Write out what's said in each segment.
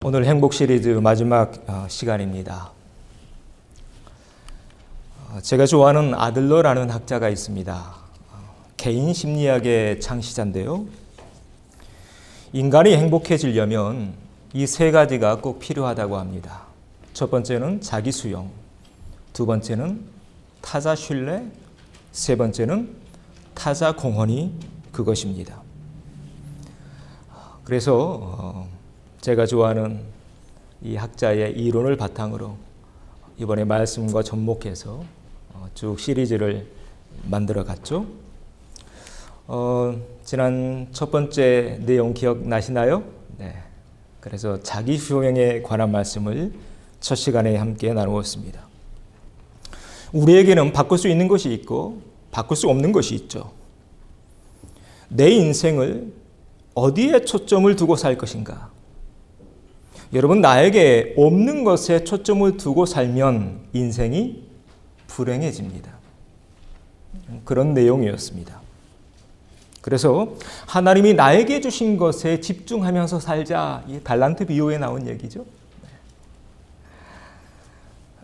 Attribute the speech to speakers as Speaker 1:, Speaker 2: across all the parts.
Speaker 1: 오늘 행복 시리즈 마지막 시간입니다. 제가 좋아하는 아들러라는 학자가 있습니다. 개인 심리학의 창시자인데요. 인간이 행복해지려면 이 세 가지가 꼭 필요하다고 합니다. 첫 번째는 자기 수용, 두 번째는 타자 신뢰, 세 번째는 타자 공헌이 그것입니다. 그래서 제가 좋아하는 이 학자의 이론을 바탕으로 이번에 말씀과 접목해서 쭉 시리즈를 만들어 갔죠. 지난 첫 번째 내용 기억나시나요? 네. 그래서 자기 수용에 관한 말씀을 첫 시간에 함께 나누었습니다. 우리에게는 바꿀 수 있는 것이 있고 바꿀 수 없는 것이 있죠. 내 인생을 어디에 초점을 두고 살 것인가? 여러분, 나에게 없는 것에 초점을 두고 살면 인생이 불행해집니다. 그런 내용이었습니다. 그래서 하나님이 나에게 주신 것에 집중하면서 살자. 이 달란트 비유에 나온 얘기죠.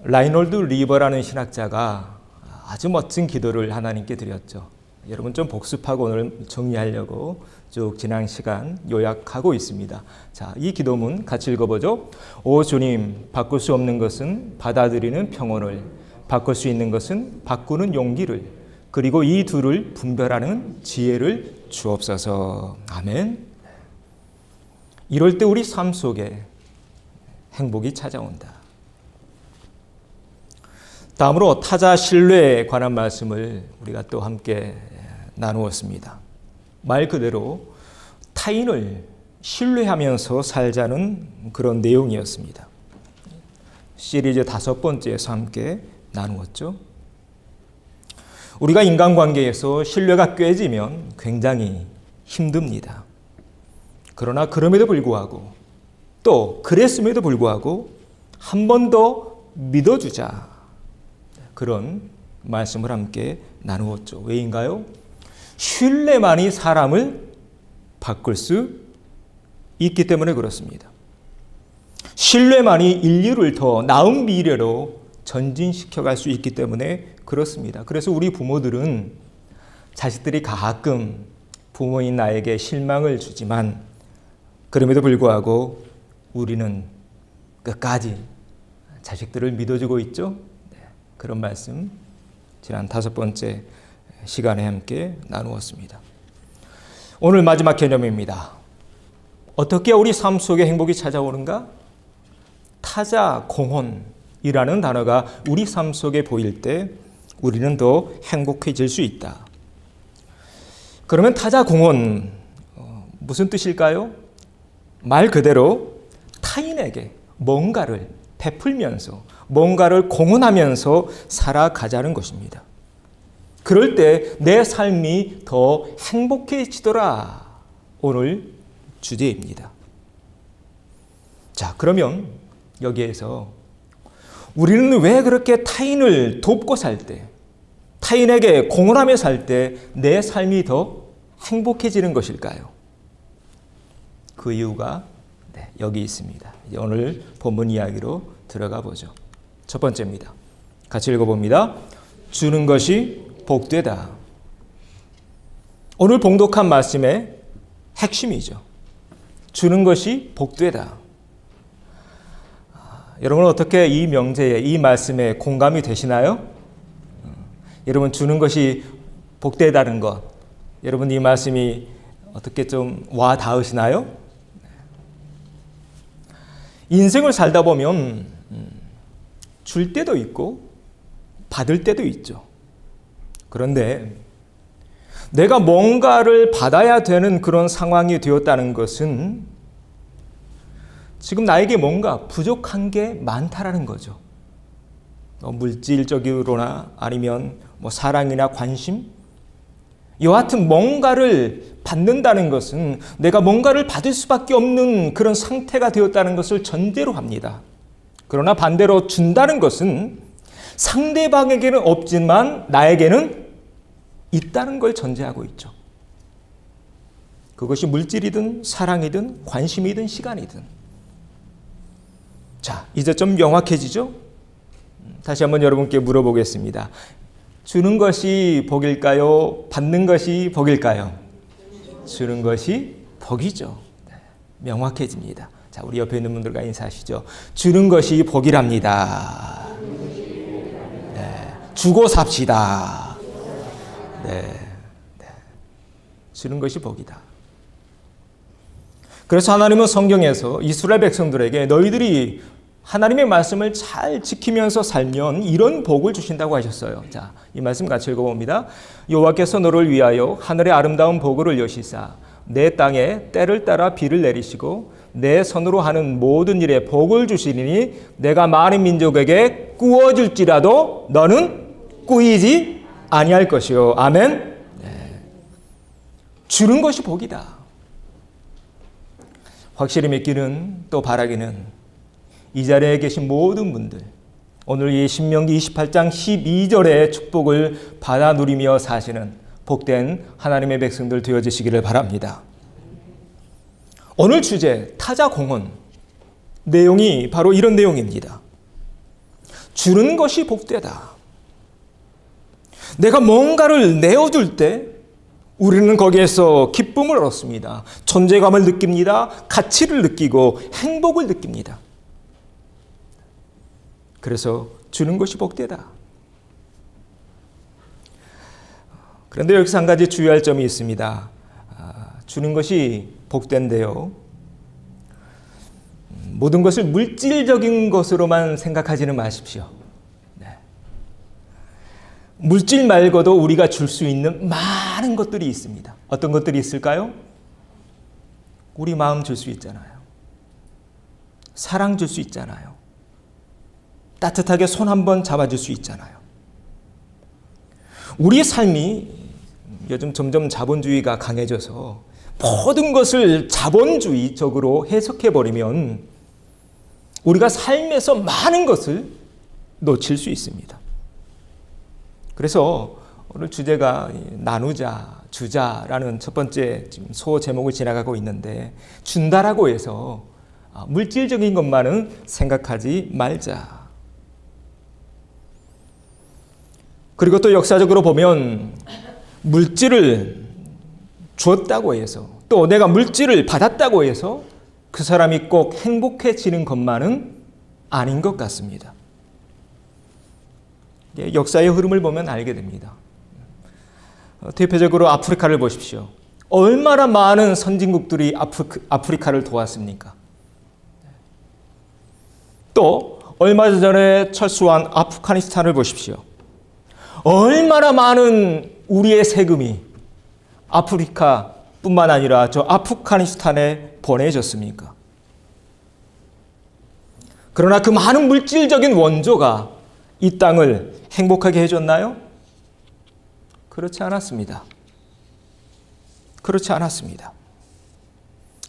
Speaker 1: 라이놀드 리버라는 신학자가 아주 멋진 기도를 하나님께 드렸죠. 여러분 좀 복습하고 오늘 정리하려고 쭉 지난 시간 요약하고 있습니다. 자, 이 기도문 같이 읽어보죠. 오 주님, 바꿀 수 없는 것은 받아들이는 평온을, 바꿀 수 있는 것은 바꾸는 용기를, 그리고 이 둘을 분별하는 지혜를 주옵소서. 아멘. 이럴 때 우리 삶 속에 행복이 찾아온다. 다음으로 타자 신뢰에 관한 말씀을 우리가 또 함께 나누었습니다. 말 그대로 타인을 신뢰하면서 살자는 그런 내용이었습니다. 시리즈 5번째에서 함께 나누었죠. 우리가 인간관계에서 신뢰가 깨지면 굉장히 힘듭니다. 그러나 그럼에도 불구하고 또 그랬음에도 불구하고 한 번 더 믿어주자. 그런 말씀을 함께 나누었죠. 왜인가요? 신뢰만이 사람을 바꿀 수 있기 때문에 그렇습니다. 신뢰만이 인류를 더 나은 미래로 전진시켜갈 수 있기 때문에 그렇습니다. 그래서 우리 부모들은 자식들이 가끔 부모인 나에게 실망을 주지만 그럼에도 불구하고 우리는 끝까지 자식들을 믿어주고 있죠. 그런 말씀 지난 5번째 시간에 함께 나누었습니다. 오늘 마지막 개념입니다. 어떻게 우리 삶 속에 행복이 찾아오는가? 타자 공헌이라는 단어가 우리 삶 속에 보일 때 우리는 더 행복해질 수 있다. 그러면 타자 공헌 무슨 뜻일까요? 말 그대로 타인에게 뭔가를 베풀면서 뭔가를 공헌하면서 살아가자는 것입니다. 그럴 때 내 삶이 더 행복해지더라. 오늘 주제입니다. 자, 그러면 여기에서 우리는 왜 그렇게 타인을 돕고 살 때, 타인에게 공헌하며 살 때 내 삶이 더 행복해지는 것일까요? 그 이유가 여기 있습니다. 오늘 본문 이야기로 들어가 보죠. 첫 번째입니다. 같이 읽어봅니다. 주는 것이 복되다. 오늘 봉독한 말씀의 핵심이죠. 주는 것이 복되다. 여러분 어떻게 이 명제에, 이 말씀에 공감이 되시나요? 여러분 주는 것이 복되다는 것, 여러분 이 말씀이 어떻게 좀 와 닿으시나요? 인생을 살다 보면 줄 때도 있고 받을 때도 있죠. 그런데 내가 뭔가를 받아야 되는 그런 상황이 되었다는 것은 지금 나에게 뭔가 부족한 게 많다라는 거죠. 물질적으로나 아니면 사랑이나 관심, 여하튼 뭔가를 받는다는 것은 내가 뭔가를 받을 수밖에 없는 그런 상태가 되었다는 것을 전제로 합니다. 그러나 반대로 준다는 것은 상대방에게는 없지만 나에게는 있다는 걸 전제하고 있죠. 그것이 물질이든 사랑이든 관심이든 시간이든. 자, 이제 좀 명확해지죠? 다시 한번 여러분께 물어보겠습니다. 주는 것이 복일까요? 받는 것이 복일까요? 주는 것이 복이죠. 네, 명확해집니다. 자, 우리 옆에 있는 분들과 인사하시죠. 주는 것이 복이랍니다. 네, 주고 삽시다. 네, 네, 주는 것이 복이다. 그래서 하나님은 성경에서 이스라엘 백성들에게 너희들이 하나님의 말씀을 잘 지키면서 살면 이런 복을 주신다고 하셨어요. 자, 이 말씀 같이 읽어봅니다. 여호와께서 너를 위하여 하늘의 아름다운 보고를 여시사 내 땅에 때를 따라 비를 내리시고 내 손으로 하는 모든 일에 복을 주시리니 내가 많은 민족에게 꾸어줄지라도 너는 꾸이지 아니할 것이요. 아멘. 네. 주는 것이 복이다. 확실히 믿기는 또 바라기는 이 자리에 계신 모든 분들 오늘 이 신명기 28장 12절의 축복을 받아 누리며 사시는 복된 하나님의 백성들 되어지시기를 바랍니다. 오늘 주제 타자공헌 내용이 바로 이런 내용입니다. 주는 것이 복되다. 내가 뭔가를 내어줄 때 우리는 거기에서 기쁨을 얻습니다. 존재감을 느낍니다. 가치를 느끼고 행복을 느낍니다. 그래서 주는 것이 복되다. 그런데 여기서 한 가지 주의할 점이 있습니다. 주는 것이 복된데요. 모든 것을 물질적인 것으로만 생각하지는 마십시오. 네. 물질 말고도 우리가 줄 수 있는 많은 것들이 있습니다. 어떤 것들이 있을까요? 우리 마음 줄 수 있잖아요. 사랑 줄 수 있잖아요. 따뜻하게 손 한번 잡아줄 수 있잖아요. 우리의 삶이 요즘 점점 자본주의가 강해져서 모든 것을 자본주의적으로 해석해버리면 우리가 삶에서 많은 것을 놓칠 수 있습니다. 그래서 오늘 주제가 나누자, 주자라는 첫 번째 지금 소 제목을 지나가고 있는데 준다라고 해서 물질적인 것만은 생각하지 말자. 그리고 또 역사적으로 보면 물질을 주었다고 해서 또 내가 물질을 받았다고 해서 그 사람이 꼭 행복해지는 것만은 아닌 것 같습니다. 역사의 흐름을 보면 알게 됩니다. 대표적으로 아프리카를 보십시오. 얼마나 많은 선진국들이 아프리카를 도왔습니까? 또 얼마 전에 철수한 아프가니스탄을 보십시오. 얼마나 많은 우리의 세금이 아프리카뿐만 아니라 저 아프가니스탄에 보내졌습니까? 그러나 그 많은 물질적인 원조가 이 땅을 행복하게 해줬나요? 그렇지 않았습니다. 그렇지 않았습니다.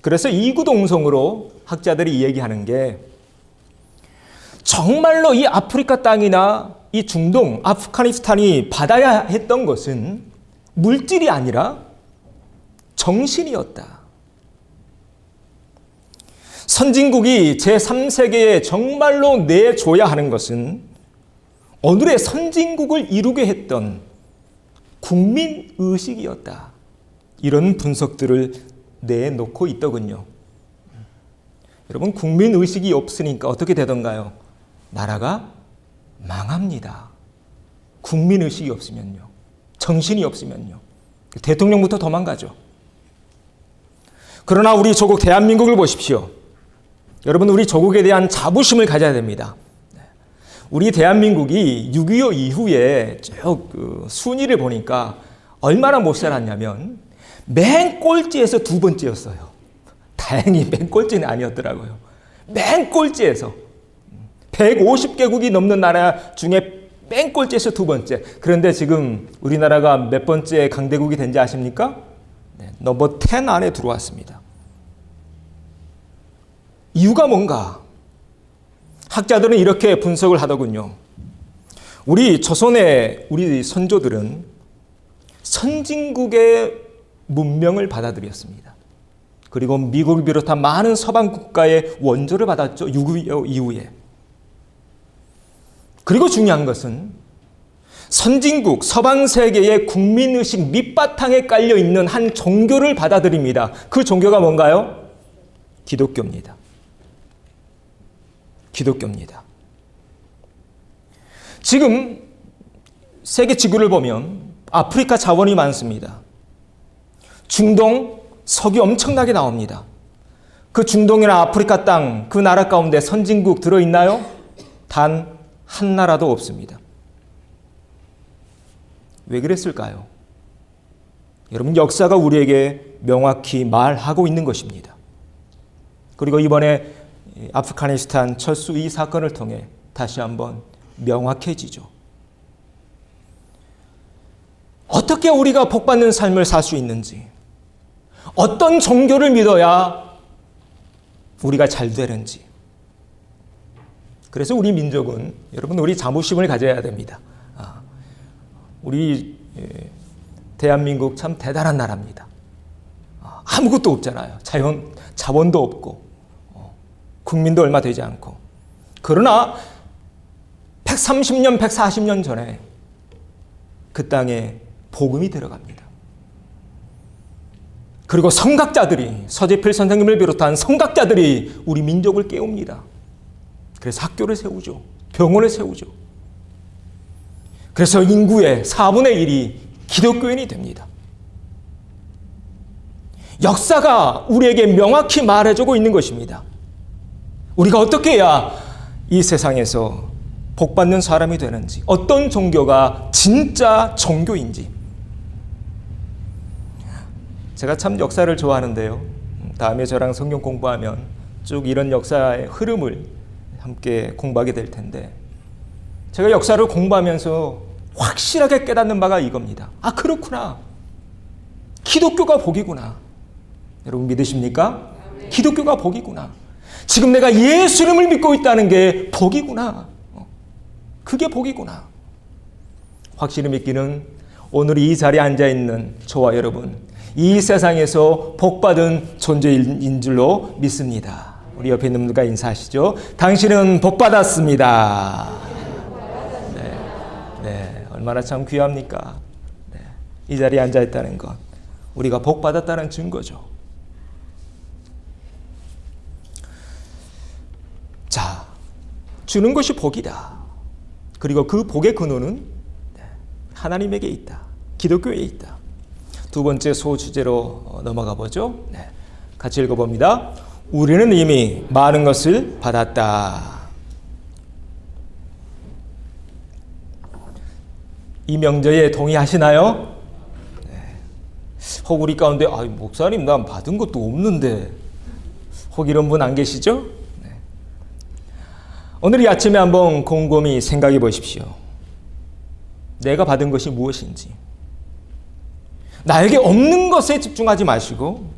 Speaker 1: 그래서 이구동성으로 학자들이 얘기하는 게 정말로 이 아프리카 땅이나 이 중동, 아프가니스탄이 받아야 했던 것은 물질이 아니라 정신이었다. 선진국이 제3세계에 정말로 내줘야 하는 것은 오늘의 선진국을 이루게 했던 국민의식이었다. 이런 분석들을 내놓고 있더군요. 여러분, 국민의식이 없으니까 어떻게 되던가요? 나라가 망합니다. 국민의식이 없으면요. 정신이 없으면요. 대통령부터 도망가죠. 그러나 우리 조국 대한민국을 보십시오. 여러분, 우리 조국에 대한 자부심을 가져야 됩니다. 우리 대한민국이 6.25 이후에 쭉 순위를 보니까 얼마나 못 살았냐면 맨 꼴찌에서 두 번째였어요. 다행히 맨 꼴찌는 아니었더라고요. 맨 꼴찌에서 150개국이 넘는 나라 중에 맨 꼴찌에서 두 번째. 그런데 지금 우리나라가 몇 번째 강대국이 된지 아십니까? 넘버 10 안에 들어왔습니다. 이유가 뭔가? 학자들은 이렇게 분석을 하더군요. 우리 조선의 우리 선조들은 선진국의 문명을 받아들였습니다. 그리고 미국을 비롯한 많은 서방 국가의 원조를 받았죠. 6.25 이후에. 그리고 중요한 것은 선진국 서방 세계의 국민의식 밑바탕에 깔려 있는 한 종교를 받아들입니다. 그 종교가 뭔가요? 기독교입니다. 기독교입니다. 지금 세계 지구를 보면 아프리카 자원이 많습니다. 중동 석유 엄청나게 나옵니다. 그 중동이나 아프리카 땅, 그 나라 가운데 선진국 들어있나요? 단 한 나라도 없습니다. 왜 그랬을까요? 여러분, 역사가 우리에게 명확히 말하고 있는 것입니다. 그리고 이번에 아프가니스탄 철수 이 사건을 통해 다시 한번 명확해지죠. 어떻게 우리가 복받는 삶을 살 수 있는지, 어떤 종교를 믿어야 우리가 잘 되는지. 그래서 우리 민족은, 여러분, 우리 자부심을 가져야 됩니다. 우리 대한민국 참 대단한 나라입니다. 아무것도 없잖아요. 자원도 없고 국민도 얼마 되지 않고. 그러나 130년, 140년 전에 그 땅에 복음이 들어갑니다. 그리고 성각자들이, 서재필 선생님을 비롯한 성각자들이 우리 민족을 깨웁니다. 그래서 학교를 세우죠. 병원을 세우죠. 그래서 인구의 4분의 1이 기독교인이 됩니다. 역사가 우리에게 명확히 말해주고 있는 것입니다. 우리가 어떻게 해야 이 세상에서 복받는 사람이 되는지, 어떤 종교가 진짜 종교인지. 제가 참 역사를 좋아하는데요. 다음에 저랑 성경 공부하면 쭉 이런 역사의 흐름을 함께 공부하게 될 텐데, 제가 역사를 공부하면서 확실하게 깨닫는 바가 이겁니다. 아, 그렇구나. 기독교가 복이구나. 여러분 믿으십니까? 기독교가 복이구나. 지금 내가 예수님을 믿고 있다는 게 복이구나. 그게 복이구나. 확실히 믿기는 오늘 이 자리에 앉아있는 저와 여러분, 이 세상에서 복받은 존재인 줄로 믿습니다. 우리 옆에 있는 분들과 인사하시죠. 당신은 복받았습니다. 네, 얼마나 참 귀합니까? 네, 이 자리에 앉아있다는 것, 우리가 복받았다는 증거죠. 자, 주는 것이 복이다. 그리고 그 복의 근원은 하나님에게 있다. 기독교에 있다. 두 번째 소주제로 넘어가 보죠. 네, 같이 읽어봅니다. 우리는 이미 많은 것을 받았다. 이 명제에 동의하시나요? 네. 혹 우리 가운데 목사님 난 받은 것도 없는데, 혹 이런 분 안 계시죠? 네. 오늘 이 아침에 한번 곰곰이 생각해 보십시오. 내가 받은 것이 무엇인지. 나에게 없는 것에 집중하지 마시고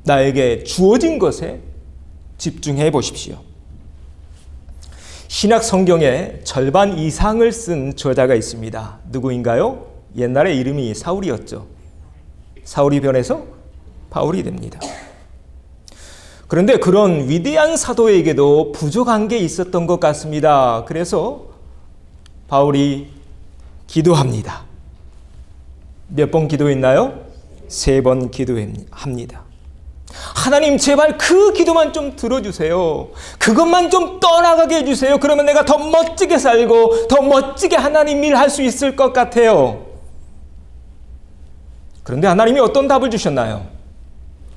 Speaker 1: 나에게 주어진 것에 집중해 보십시오. 신약 성경의 절반 이상을 쓴 저자가 있습니다. 누구인가요? 옛날에 이름이 사울이었죠. 사울이 변해서 바울이 됩니다. 그런데 그런 위대한 사도에게도 부족한 게 있었던 것 같습니다. 그래서 바울이 기도합니다. 몇 번 기도했나요? 3번 기도합니다. 하나님, 제발 그 기도만 좀 들어주세요. 그것만 좀 떠나가게 해주세요. 그러면 내가 더 멋지게 살고 더 멋지게 하나님 일 할 수 있을 것 같아요. 그런데 하나님이 어떤 답을 주셨나요?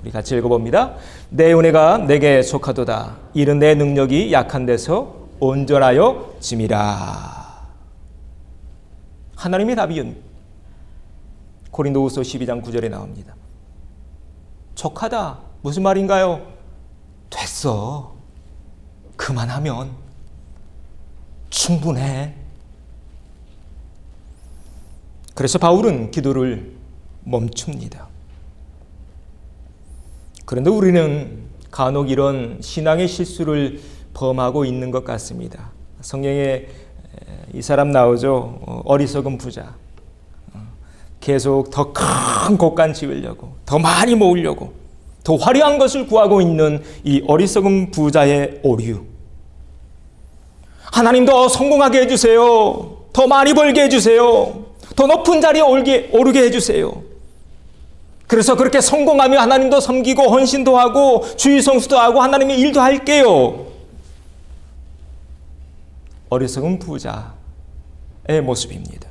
Speaker 1: 우리 같이 읽어봅니다. 내 은혜가 내게 속하도다. 이는 내 능력이 약한 데서 온전하여 짐이라. 하나님의 답이 고린도후서 12장 9절에 나옵니다. 족하다. 무슨 말인가요? 됐어. 그만하면 충분해. 그래서 바울은 기도를 멈춥니다. 그런데 우리는 간혹 이런 신앙의 실수를 범하고 있는 것 같습니다. 성경에 이 사람 나오죠. 어리석은 부자. 계속 더 큰 곳간 지으려고, 더 많이 모으려고, 더 화려한 것을 구하고 있는 이 어리석은 부자의 오류. 하나님 더 성공하게 해주세요. 더 많이 벌게 해주세요. 더 높은 자리에 오르게 해주세요. 그래서 그렇게 성공하며 하나님도 섬기고 헌신도 하고 주의성수도 하고 하나님의 일도 할게요. 어리석은 부자의 모습입니다.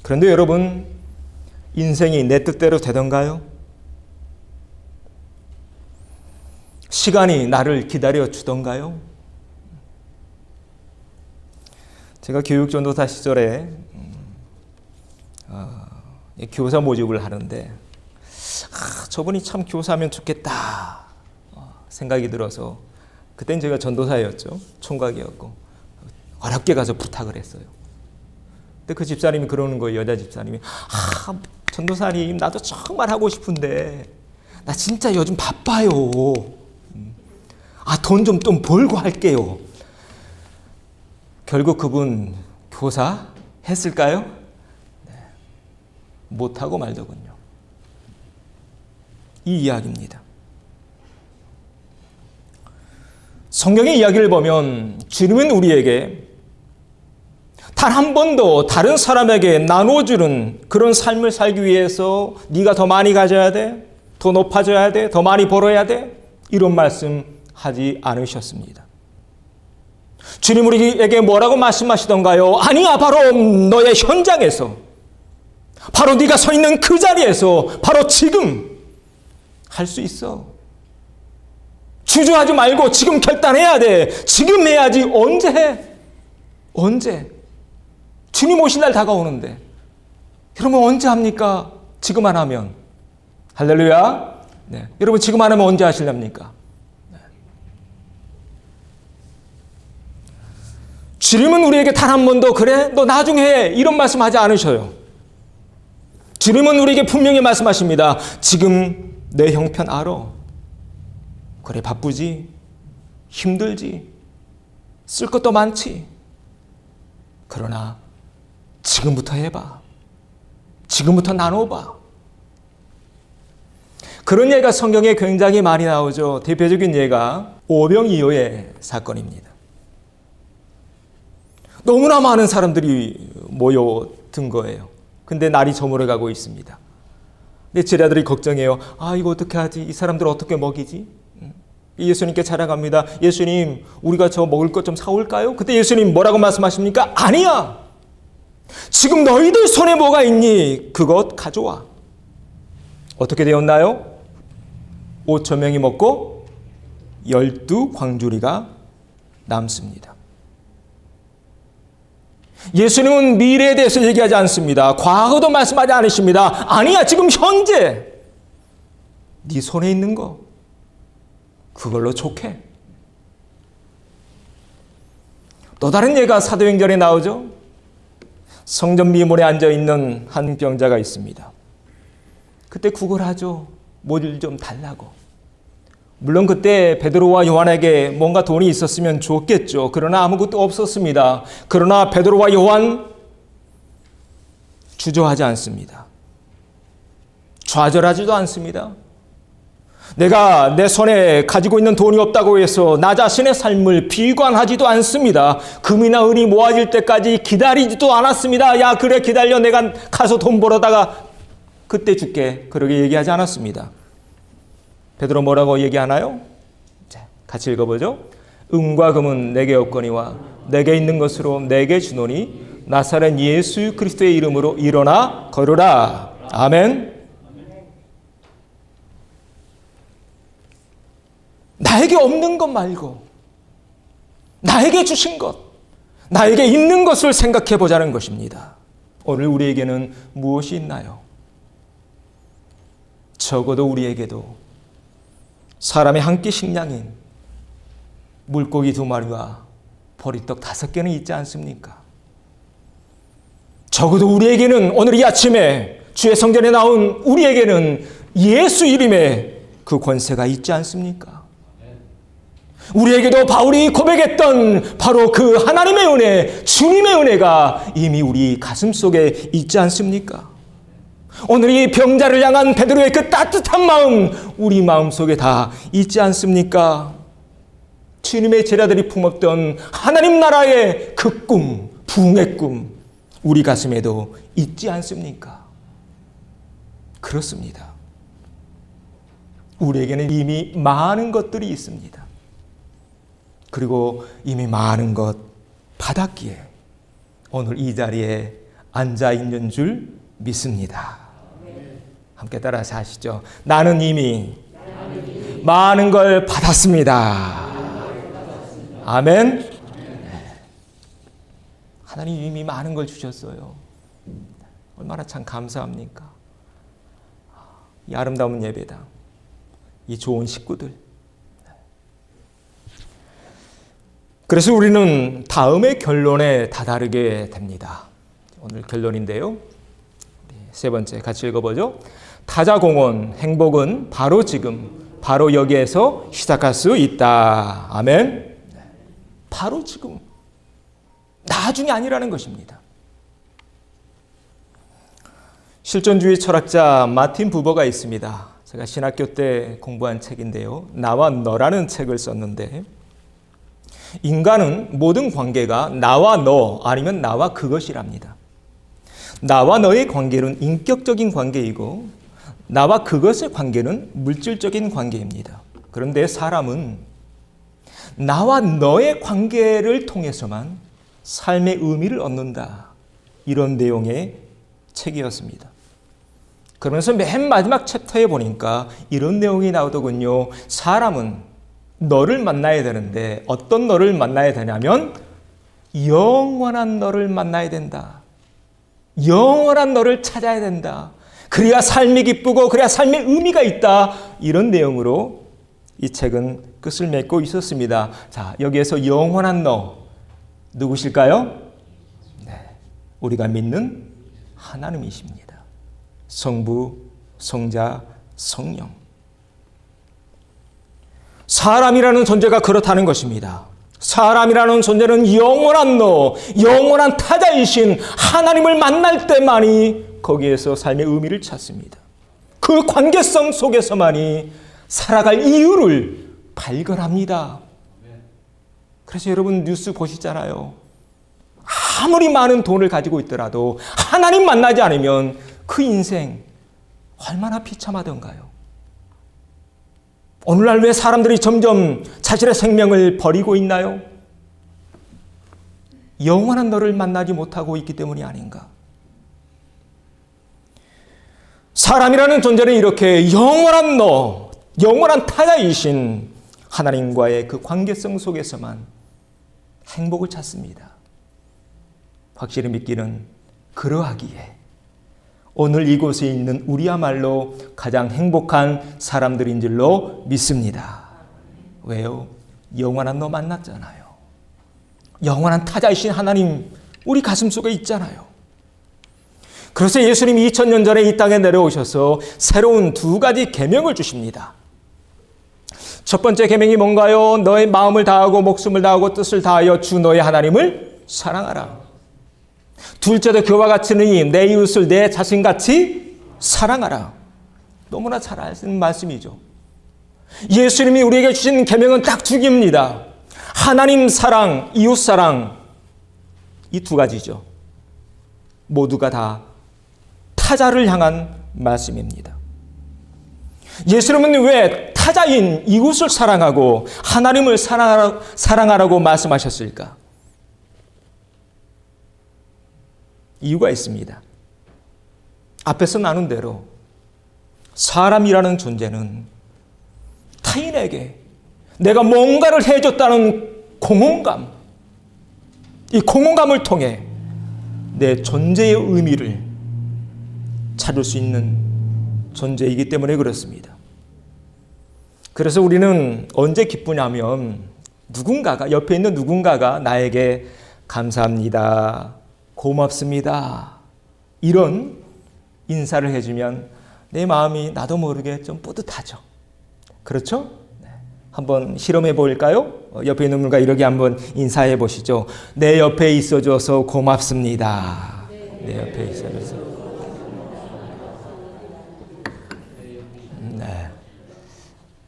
Speaker 1: 그런데 여러분, 인생이 내 뜻대로 되던가요? 시간이 나를 기다려 주던가요? 제가 교육전도사 시절에 교사 모집을 하는데 저분이 참 교사하면 좋겠다 생각이 들어서, 그땐 제가 전도사였죠. 총각이었고 어렵게 가서 부탁을 했어요. 근데 그 집사님이 그러는 거예요. 여자 집사님이, 전도사님 나도 정말 하고 싶은데 나 진짜 요즘 바빠요. 돈 좀 벌고 할게요. 결국 그분 교사 했을까요? 네. 못하고 말더군요. 이 이야기입니다. 성경의 이야기를 보면 주님은 우리에게 단 한 번도 다른 사람에게 나눠주는 그런 삶을 살기 위해서 네가 더 많이 가져야 돼, 더 높아져야 돼, 더 많이 벌어야 돼, 이런 말씀 하지 않으셨습니다. 주님 우리에게 뭐라고 말씀하시던가요? 아니야, 바로 너의 현장에서, 바로 네가 서 있는 그 자리에서 바로 지금 할 수 있어. 주저하지 말고 지금 결단해야 돼. 지금 해야지. 언제 해? 언제? 주님 오신 날 다가오는데 여러분 언제 합니까? 지금 안 하면. 할렐루야. 네. 여러분 지금 안 하면 언제 하실랍니까? 네. 주님은 우리에게 단 한 번도 그래? 너 나중에 해. 이런 말씀하지 않으셔요. 주님은 우리에게 분명히 말씀하십니다. 지금 내 형편 알아. 그래 바쁘지? 힘들지? 쓸 것도 많지? 그러나 지금부터 해봐. 지금부터 나눠봐. 그런 예가 성경에 굉장히 많이 나오죠. 대표적인 예가 오병이어의 사건입니다. 너무나 많은 사람들이 모여든 거예요. 근데 날이 저물어가고 있습니다. 근데 제자들이 걱정해요. 이거 어떻게 하지? 이 사람들 어떻게 먹이지? 예수님께 자랑합니다. 예수님, 우리가 저 먹을 것 좀 사올까요? 그때 예수님 뭐라고 말씀하십니까? 아니야. 지금 너희들 손에 뭐가 있니? 그것 가져와. 어떻게 되었나요? 5,000명이 먹고 12광주리가 남습니다. 예수님은 미래에 대해서 얘기하지 않습니다. 과거도 말씀하지 않으십니다. 아니야, 지금 현재 네 손에 있는 거 그걸로 족해. 또 다른 예가 사도행전에 나오죠. 성전 미문에 앉아있는 한 병자가 있습니다. 그때 구걸하죠. 뭘 좀 달라고. 물론 그때 베드로와 요한에게 뭔가 돈이 있었으면 좋겠죠. 그러나 아무것도 없었습니다. 그러나 베드로와 요한 주저하지 않습니다. 좌절하지도 않습니다. 내가 내 손에 가지고 있는 돈이 없다고 해서 나 자신의 삶을 비관하지도 않습니다. 금이나 은이 모아질 때까지 기다리지도 않았습니다. 야, 그래 기다려. 내가 가서 돈 벌어다가 그때 줄게. 그러게 얘기하지 않았습니다. 베드로 뭐라고 얘기하나요? 자, 같이 읽어보죠. 은과 금은 내게 없거니와 내게 있는 것으로 내게 주노니 나사렛 예수 그리스도의 이름으로 일어나 걸으라. 아멘. 나에게 없는 것 말고 나에게 주신 것, 나에게 있는 것을 생각해 보자는 것입니다. 오늘 우리에게는 무엇이 있나요? 적어도 우리에게도 사람의 한 끼 식량인 물고기 2마리와 보리떡 5개는 있지 않습니까? 적어도 우리에게는 오늘 이 아침에 주의 성전에 나온 우리에게는 예수 이름의 그 권세가 있지 않습니까? 우리에게도 바울이 고백했던 바로 그 하나님의 은혜, 주님의 은혜가 이미 우리 가슴 속에 있지 않습니까? 오늘 이 병자를 향한 베드로의 그 따뜻한 마음, 우리 마음속에 다 있지 않습니까? 주님의 제자들이 품었던 하나님 나라의 그 꿈, 부흥의 꿈, 우리 가슴에도 있지 않습니까? 그렇습니다. 우리에게는 이미 많은 것들이 있습니다. 그리고 이미 많은 것 받았기에 오늘 이 자리에 앉아 있는 줄 믿습니다. 함께 따라서 하시죠. 나는 이미 많은 걸 받았습니다. 아멘. 하나님 이미 많은 걸 주셨어요. 얼마나 참 감사합니까? 이 아름다운 예배당, 이 좋은 식구들. 그래서 우리는 다음의 결론에 다다르게 됩니다. 오늘 결론인데요. 세 번째 같이 읽어보죠. 타자공원, 행복은 바로 지금, 바로 여기에서 시작할 수 있다. 아멘. 바로 지금, 나중이 아니라는 것입니다. 실존주의 철학자 마틴 부버가 있습니다. 제가 신학교 때 공부한 책인데요. 나와 너라는 책을 썼는데, 인간은 모든 관계가 나와 너 아니면 나와 그것이랍니다. 나와 너의 관계는 인격적인 관계이고 나와 그것의 관계는 물질적인 관계입니다. 그런데 사람은 나와 너의 관계를 통해서만 삶의 의미를 얻는다. 이런 내용의 책이었습니다. 그러면서 맨 마지막 챕터에 보니까 이런 내용이 나오더군요. 사람은 너를 만나야 되는데 어떤 너를 만나야 되냐면 영원한 너를 만나야 된다. 영원한 너를 찾아야 된다. 그래야 삶이 기쁘고 그래야 삶의 의미가 있다. 이런 내용으로 이 책은 끝을 맺고 있었습니다. 자, 여기에서 영원한 너 누구실까요? 네, 우리가 믿는 하나님이십니다. 성부, 성자, 성령. 사람이라는 존재가 그렇다는 것입니다. 사람이라는 존재는 영원한 너, 영원한 타자이신 하나님을 만날 때만이 거기에서 삶의 의미를 찾습니다. 그 관계성 속에서만이 살아갈 이유를 발견합니다. 그래서 여러분 뉴스 보시잖아요. 아무리 많은 돈을 가지고 있더라도 하나님 만나지 않으면 그 인생 얼마나 비참하던가요. 오늘날 왜 사람들이 점점 자신의 생명을 버리고 있나요? 영원한 너를 만나지 못하고 있기 때문이 아닌가. 사람이라는 존재는 이렇게 영원한 너, 영원한 타자이신 하나님과의 그 관계성 속에서만 행복을 찾습니다. 확실히 믿기는 그러하기에 오늘 이곳에 있는 우리야말로 가장 행복한 사람들인 줄로 믿습니다. 왜요? 영원한 너 만났잖아요. 영원한 타자이신 하나님 우리 가슴 속에 있잖아요. 그래서 예수님이 2000년 전에 이 땅에 내려오셔서 새로운 두 가지 계명을 주십니다. 첫 번째 계명이 뭔가요? 너의 마음을 다하고 목숨을 다하고 뜻을 다하여 주 너의 하나님을 사랑하라. 둘째도 그와 같으니 내 이웃을 내 자신같이 사랑하라. 너무나 잘 아시는 말씀이죠. 예수님이 우리에게 주신 계명은 딱 두 개입니다. 하나님 사랑, 이웃 사랑. 이 두 가지죠. 모두가 다 타자를 향한 말씀입니다. 예수님은 왜 타자인 이웃을 사랑하고 하나님을 사랑하라고 말씀하셨을까? 이유가 있습니다. 앞에서 나눈 대로 사람이라는 존재는 타인에게 내가 뭔가를 해줬다는 공헌감, 이 공헌감을 통해 내 존재의 의미를 찾을 수 있는 존재이기 때문에 그렇습니다. 그래서 우리는 언제 기쁘냐면 누군가가, 옆에 있는 누군가가 나에게 감사합니다, 고맙습니다, 이런 인사를 해주면 내 마음이 나도 모르게 좀 뿌듯하죠. 그렇죠? 네. 한번 실험해 볼까요? 옆에 있는 분과 이렇게 한번 인사해 보시죠. 내 옆에 있어줘서 고맙습니다. 내 옆에 있어줘서.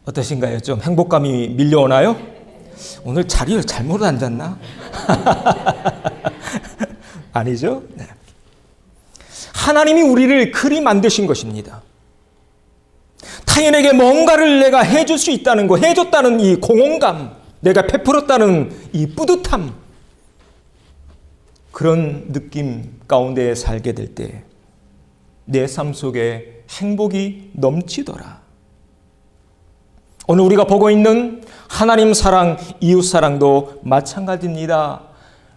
Speaker 1: 어떠신가요? 좀 행복감이 밀려오나요? 오늘 자리를 잘못 앉았나? 아니죠? 네. 하나님이 우리를 그리 만드신 것입니다. 타인에게 뭔가를 내가 해줄 수 있다는 거, 해줬다는 이 공헌감, 내가 베풀었다는 이 뿌듯함, 그런 느낌 가운데 살게 될 때 내 삶 속에 행복이 넘치더라. 오늘 우리가 보고 있는 하나님 사랑, 이웃 사랑도 마찬가지입니다.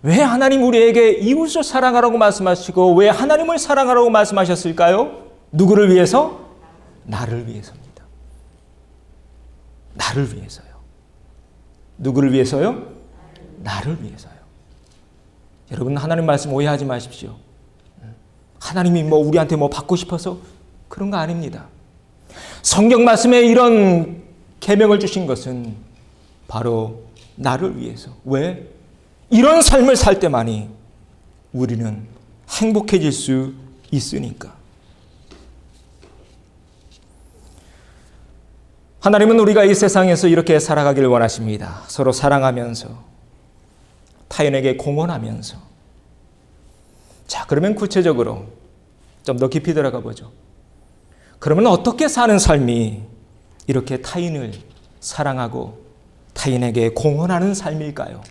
Speaker 1: 왜 하나님 우리에게 이웃을 사랑하라고 말씀하시고 왜 하나님을 사랑하라고 말씀하셨을까요? 누구를 위해서? 나를 위해서입니다. 나를 위해서요. 누구를 위해서요? 나를 위해서요. 여러분, 하나님 말씀 오해하지 마십시오. 하나님이 우리한테 받고 싶어서 그런 거 아닙니다. 성경 말씀에 이런 계명을 주신 것은 바로 나를 위해서. 왜? 이런 삶을 살 때만이 우리는 행복해질 수 있으니까. 하나님은 우리가 이 세상에서 이렇게 살아가길 원하십니다. 서로 사랑하면서, 타인에게 공헌하면서. 자, 그러면 구체적으로 좀 더 깊이 들어가 보죠. 그러면 어떻게 사는 삶이 이렇게 타인을 사랑하고 타인에게 공헌하는 삶일까요?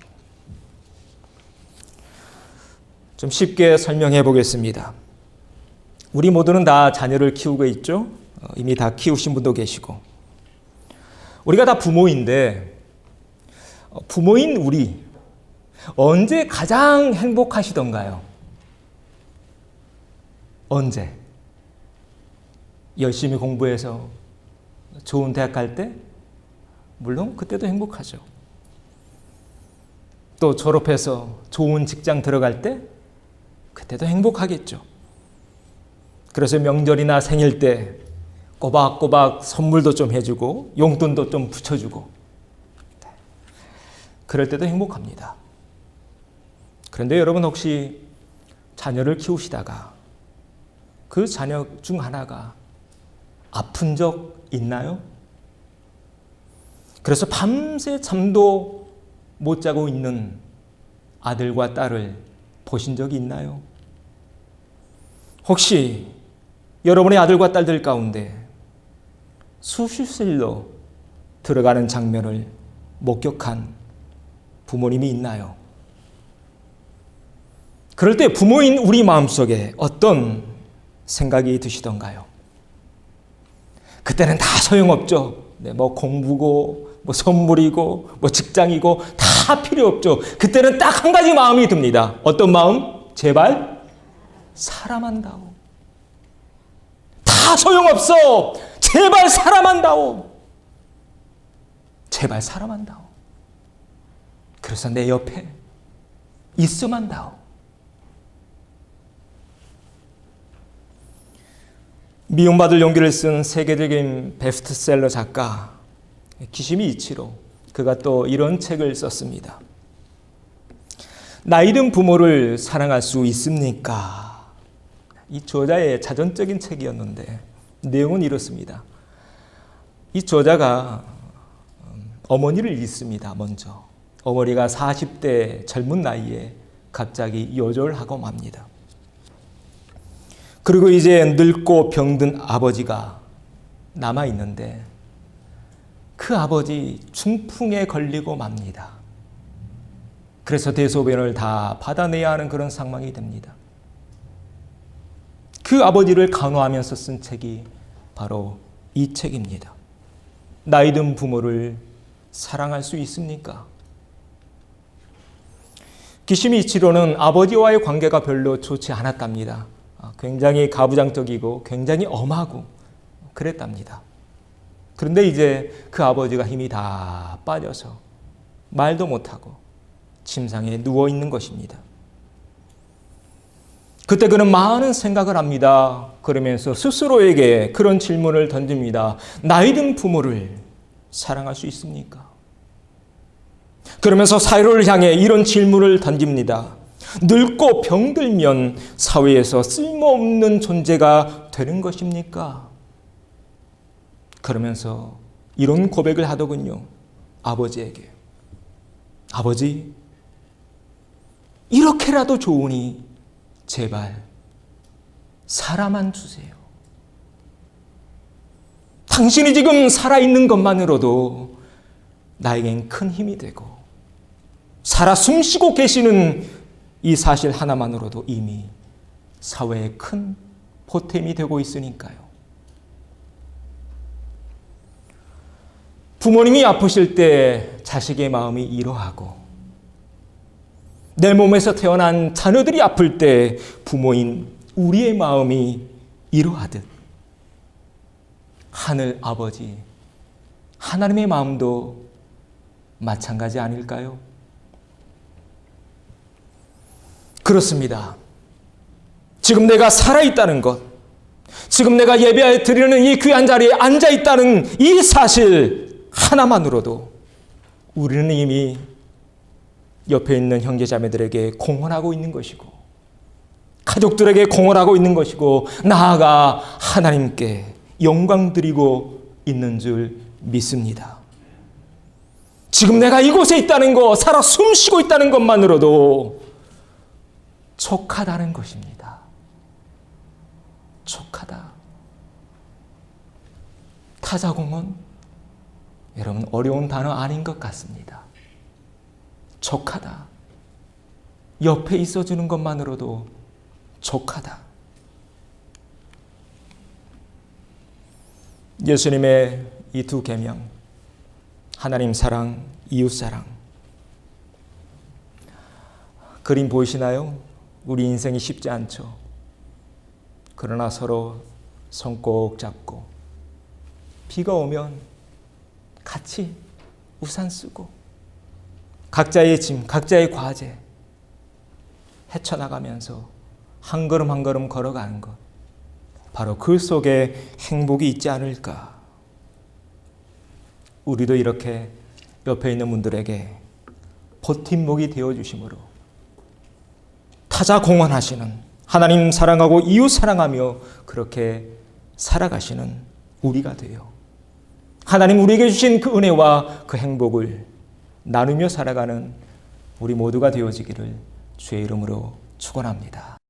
Speaker 1: 좀 쉽게 설명해 보겠습니다. 우리 모두는 다 자녀를 키우고 있죠. 이미 다 키우신 분도 계시고. 우리가 다 부모인데 부모인 우리 언제 가장 행복하시던가요? 언제? 열심히 공부해서 좋은 대학 갈 때? 물론 그때도 행복하죠. 또 졸업해서 좋은 직장 들어갈 때? 그때도 행복하겠죠. 그래서 명절이나 생일 때 꼬박꼬박 선물도 좀 해주고 용돈도 좀 붙여주고 그럴 때도 행복합니다. 그런데 여러분 혹시 자녀를 키우시다가 그 자녀 중 하나가 아픈 적 있나요? 그래서 밤새 잠도 못 자고 있는 아들과 딸을 보신 적이 있나요? 혹시 여러분의 아들과 딸들 가운데 수술실로 들어가는 장면을 목격한 부모님이 있나요? 그럴 때 부모인 우리 마음속에 어떤 생각이 드시던가요? 그때는 다 소용없죠. 공부고 선물이고 직장이고 다 필요 없죠. 그때는 딱 한 가지 마음이 듭니다. 어떤 마음? 제발 사람한다오. 다 소용없어. 제발 사람한다오. 제발 사람한다오. 그래서 내 옆에 있음한다오. 미움받을 용기를 쓴 세계적인 베스트셀러 작가 기시미 이치로, 그가 또 이런 책을 썼습니다. 나이든 부모를 사랑할 수 있습니까? 이 저자의 자전적인 책이었는데 내용은 이렇습니다. 이 저자가 어머니를 잃습니다. 먼저 어머니가 40대 젊은 나이에 갑자기 요절하고 맙니다. 그리고 이제 늙고 병든 아버지가 남아있는데 그 아버지 중풍에 걸리고 맙니다. 그래서 대소변을 다 받아내야 하는 그런 상황이 됩니다. 그 아버지를 간호하면서 쓴 책이 바로 이 책입니다. 나이든 부모를 사랑할 수 있습니까? 기시미 이치로는 아버지와의 관계가 별로 좋지 않았답니다. 굉장히 가부장적이고 굉장히 엄하고 그랬답니다. 그런데 이제 그 아버지가 힘이 다 빠져서 말도 못하고 침상에 누워있는 것입니다. 그때 그는 많은 생각을 합니다. 그러면서 스스로에게 그런 질문을 던집니다. 나이든 부모를 사랑할 수 있습니까? 그러면서 사회를 향해 이런 질문을 던집니다. 늙고 병들면 사회에서 쓸모없는 존재가 되는 것입니까? 그러면서 이런 고백을 하더군요. 아버지에게. 아버지, 이렇게라도 좋으니 제발 살아만 주세요. 당신이 지금 살아있는 것만으로도 나에겐 큰 힘이 되고 살아 숨쉬고 계시는 이 사실 하나만으로도 이미 사회에 큰 보탬이 되고 있으니까요. 부모님이 아프실 때 자식의 마음이 이러하고 내 몸에서 태어난 자녀들이 아플 때 부모인 우리의 마음이 이러하듯 하늘 아버지 하나님의 마음도 마찬가지 아닐까요? 그렇습니다. 지금 내가 살아있다는 것, 지금 내가 예배 드리는 이 귀한 자리에 앉아있다는 이 사실 하나만으로도 우리는 이미 옆에 있는 형제자매들에게 공헌하고 있는 것이고 가족들에게 공헌하고 있는 것이고 나아가 하나님께 영광 드리고 있는 줄 믿습니다. 지금 내가 이곳에 있다는 것, 살아 숨쉬고 있다는 것만으로도 족하다는 것입니다. 족하다. 타자공은 여러분 어려운 단어 아닌 것 같습니다. 족하다. 옆에 있어주는 것만으로도 족하다. 예수님의 이 두 계명, 하나님 사랑, 이웃 사랑. 그림 보이시나요? 우리 인생이 쉽지 않죠. 그러나 서로 손 꼭 잡고 비가 오면 같이 우산 쓰고 각자의 짐, 각자의 과제 헤쳐나가면서 한 걸음 한 걸음 걸어가는 것, 바로 그 속에 행복이 있지 않을까. 우리도 이렇게 옆에 있는 분들에게 버팀목이 되어주심으로 타자 공헌하시는, 하나님 사랑하고 이웃 사랑하며 그렇게 살아가시는 우리가 되어 하나님 우리에게 주신 그 은혜와 그 행복을 나누며 살아가는 우리 모두가 되어지기를 주의 이름으로 축원합니다.